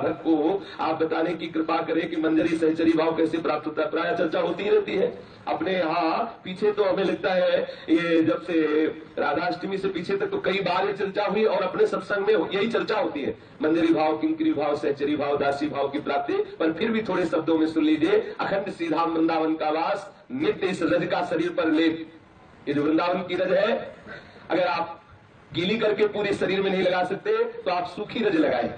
साधक को आप बताने की कृपा करें कि मंजरी सहचरी भाव कैसे प्राप्त होता है। प्राय चर्चा होती ही रहती है अपने यहाँ। पीछे तो हमें लगता है ये जब से राधाष्टमी से पीछे तक तो कई बार ये चर्चा हुई और अपने सत्संग में यही चर्चा होती है, मंजरी भाव, किंकरी भाव, सहचरी भाव, दासी भाव की प्राप्ति। पर फिर भी थोड़े शब्दों में सुन लीजिए। अखंड श्रीधाम वृंदावन का वास, नित्य इस रज का शरीर पर लेप। ये जो वृंदावन की रज है, अगर आप गीली करके पूरे शरीर में नहीं लगा सकते तो आप सूखी रज लगाए।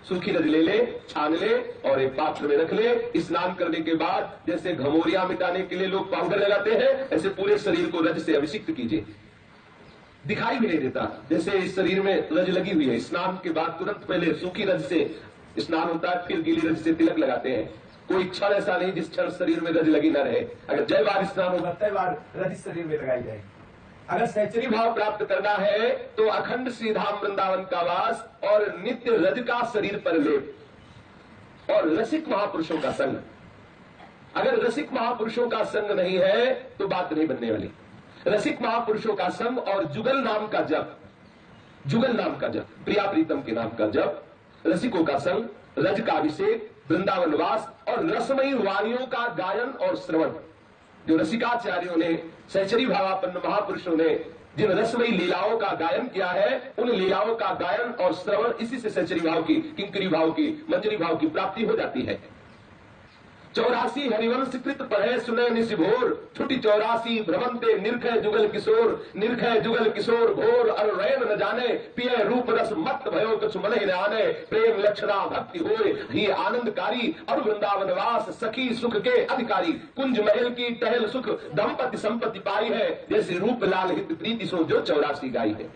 सूखी रज ले ले, छान ले और एक पात्र में रख ले। स्नान करने के बाद जैसे घमोरिया मिटाने के लिए लोग पाउडर लगाते हैं, ऐसे पूरे शरीर को रज से अभिषिक्त कीजिए। दिखाई भी नहीं देता जैसे इस शरीर में रज लगी हुई है। स्नान के बाद तुरंत पहले सूखी रज से स्नान होता है, फिर गीली रज से तिलक लगाते हैं। कोई क्षण ऐसा नहीं जिस क्षण शरीर में रज लगी न रहे। अगर जय बार स्नान होगा तय बार रज शरीर में लगाई जाए। अगर सहचरी भाव प्राप्त करना है तो अखंड श्रीधाम वृंदावन का वास और नित्य रज का शरीर पर लेप और रसिक महापुरुषों का संग। अगर रसिक महापुरुषों का संग नहीं है तो बात नहीं बनने वाली। रसिक महापुरुषों का संग और जुगल नाम का जप, जुगल नाम का जप, प्रिया प्रीतम के नाम का जप, रसिकों का संग, रज का अभिषेक, वृंदावन वास और रसमयी वाणियों का गायन और श्रवण। जो रसिकाचार्यों ने, सहचरी भावापन्न महापुरुषों ने जिन रसमयी लीलाओं का गायन किया है, उन लीलाओं का गायन और श्रवण, इसी से सहचरी भाव की, किंकरी भाव की, मंजरी भाव की प्राप्ति हो जाती है। 84 हरिवंश कृत पढ़े सुने निशिभोर, छुटी 84 भ्रमंते निरखय जुगल किशोर। निरखय जुगल किशोर भोर अर रैन न जाने, पिय रूप रस मत भयो कछु मन ही न आने। प्रेम लक्षणा भक्ति होए ही आनंदकारी, और वृंदावन वास सखी सुख के अधिकारी। कुंज महल की टहल सुख दंपति संपत्ति पाई है, जैसे रूप लाल हित प्रीति सो जो 84 गाई है।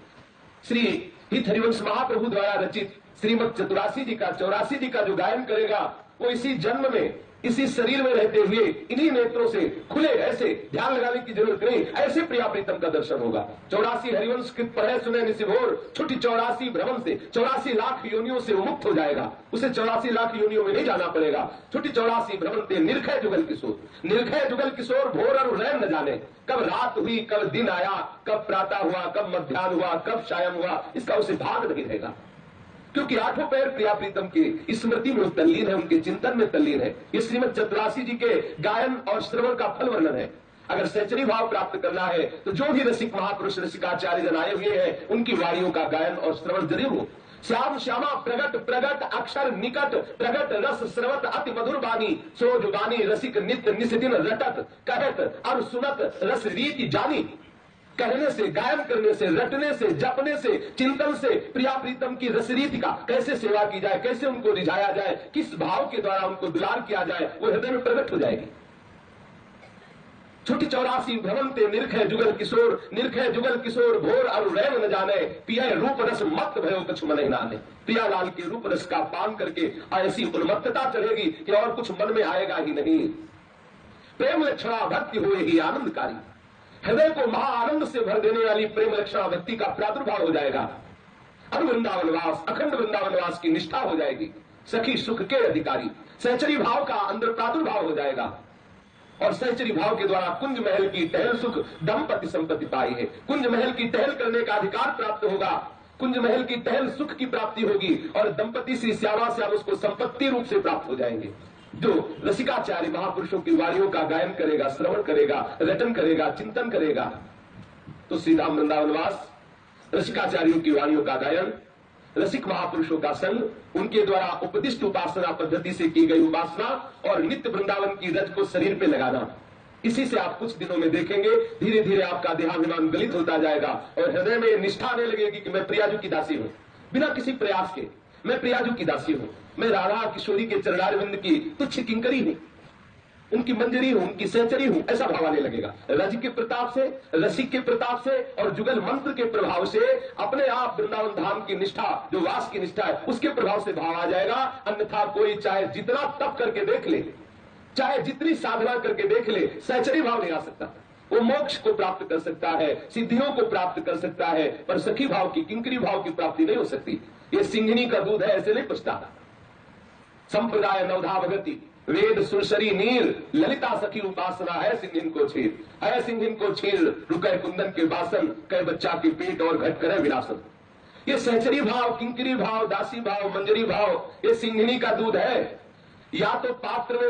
श्री हित हरिवंश महाप्रभु द्वारा रचित श्रीमद चतुरासी जी का, 84 जी का जो गायन करेगा वो इसी जन्म में, इसी शरीर में रहते हुए इन्हीं नेत्रों से खुले, ऐसे ध्यान लगाने की जरूरत नहीं, ऐसे प्रिया प्रीतम का दर्शन होगा। 84 हरिवंश कृत पढ़े सुने निशिभोर, छुटी 84 भ्रमण से, 84 लाख योनियों से मुक्त हो जाएगा। उसे 84 लाख योनियों में नहीं जाना पड़ेगा। छुटी 84 भ्रमण से निरखय जुगल किशोर। निरखय जुगल किशोर भोर और रैन न जाने, कब रात हुई, कब दिन आया, कब प्रातः हुआ, कब मध्याह्न हुआ, कब सायं हुआ, इसका उसे भाग नहीं रहेगा। क्योंकि आठों पैर प्रिया प्रीतम की स्मृति में तल्लीन है, उनके चिंतन में तल्लीन है। ये श्रीमद चतुरासी जी के गायन और श्रवण का फल वर्णन है। अगर सहचरी भाव प्राप्त करना है तो जो भी रसिक महापुरुष रसिकाचार्य जन आए हुए हैं, उनकी वाणियों का गायन और श्रवण जरूर हो। श्याम श्यामा प्रगट प्रगट अक्षर निकट, प्रगट रस श्रवत अति मधुर बानी। सोज बानी रसिक नित्य निस्दिन रटत, कहत और सुनत रस रीति जानी। कहने से, गायन करने से, रटने से, जपने से, चिंतन से प्रिया प्रीतम की रसरीति का कैसे सेवा की जाए, कैसे उनको रिझाया जाए, किस भाव के द्वारा उनको दुलार किया जाए, वो हृदय में प्रकट हो जाएगी। छुटी 84 भ्रमंते निरखय जुगल किशोर। निरखय जुगल किशोर भोर और रैन न जाने, पिया रूप रस मत भयो कछु मन ही न आने। प्रिया लाल के रूप रस का पान करके ऐसी उन्मत्तता चढ़ेगी कि और कुछ मन में आएगा ही नहीं। प्रेम लक्षणा भक्ति हुए ही आनंदकारी, हृदय को महाआनंद से भर देने वाली प्रेम लक्षणा व्यक्ति का प्रादुर्भाव हो जाएगा। और वृंदावनवास, अखंड वृंदावनवास की निष्ठा हो जाएगी। सखी सुख के अधिकारी, सहचरी भाव का अंदर प्रादुर्भाव हो जाएगा। और सहचरी भाव के द्वारा कुंज महल की टहल सुख दंपति संपत्ति पाई है। कुंज महल की टहल करने का अधिकार प्राप्त होगा, कुंज महल की टहल सुख की प्राप्ति होगी, और दंपति श्री श्यामा श्याम उसको संपत्ति रूप से प्राप्त हो जाएंगे। जो रसिकाचार्य महापुरुषों की वाणियों का गायन करेगा, श्रवण करेगा, रटन करेगा, चिंतन करेगा, तो श्रीधाम वृंदावनवास, रसिकाचार्यों की वाणियों का गायन, रसिक महापुरुषों का संग, उनके द्वारा उपदिष्ट उपासना पद्धति से की गई उपासना और नित्य वृंदावन की रज को शरीर पे लगाना, इसी से आप कुछ दिनों में देखेंगे धीरे धीरे आपका देहाभिमान गलित होता जाएगा और हृदय में निष्ठा आने लगेगी कि मैं प्रियाजू की दासी हूं। बिना किसी प्रयास के मैं प्रियाजू की दासी हूं, मैं राधा किशोरी के चरणारविंद की तुच्छ किंकरी हूं, उनकी मंजरी हूं, उनकी सहचरी हूं, ऐसा भाव आने लगेगा। रज के प्रताप से, रसिक के प्रताप से और जुगल मंत्र के प्रभाव से अपने आप वृंदावन धाम की निष्ठा, जो वास की निष्ठा है, उसके प्रभाव से भाव आ जाएगा। अन्यथा कोई चाहे जितना तप करके देख ले, चाहे जितनी साधना करके देख ले, सहचरी भाव नहीं आ सकता। वो मोक्ष को प्राप्त कर सकता है, सिद्धियों को प्राप्त कर सकता है, पर सखी भाव की, किंकरी भाव की प्राप्ति नहीं हो सकती। ये सिंघनी का दूध है, ऐसे नहीं पचता। संप्रदाय नवधा भगति, वेद सुरसरी नील, ललिता सखी उपासना है सिंहिन को छीर, है सिंहिन को छीर, रुके कुंदन के बासन, कह बच्चा के पेट और घट करे विरासन। ये सहचरी भाव, किंकरी भाव, दासी भाव, मंजरी भाव, ये सिंघनी का दूध है। या तो पात्र में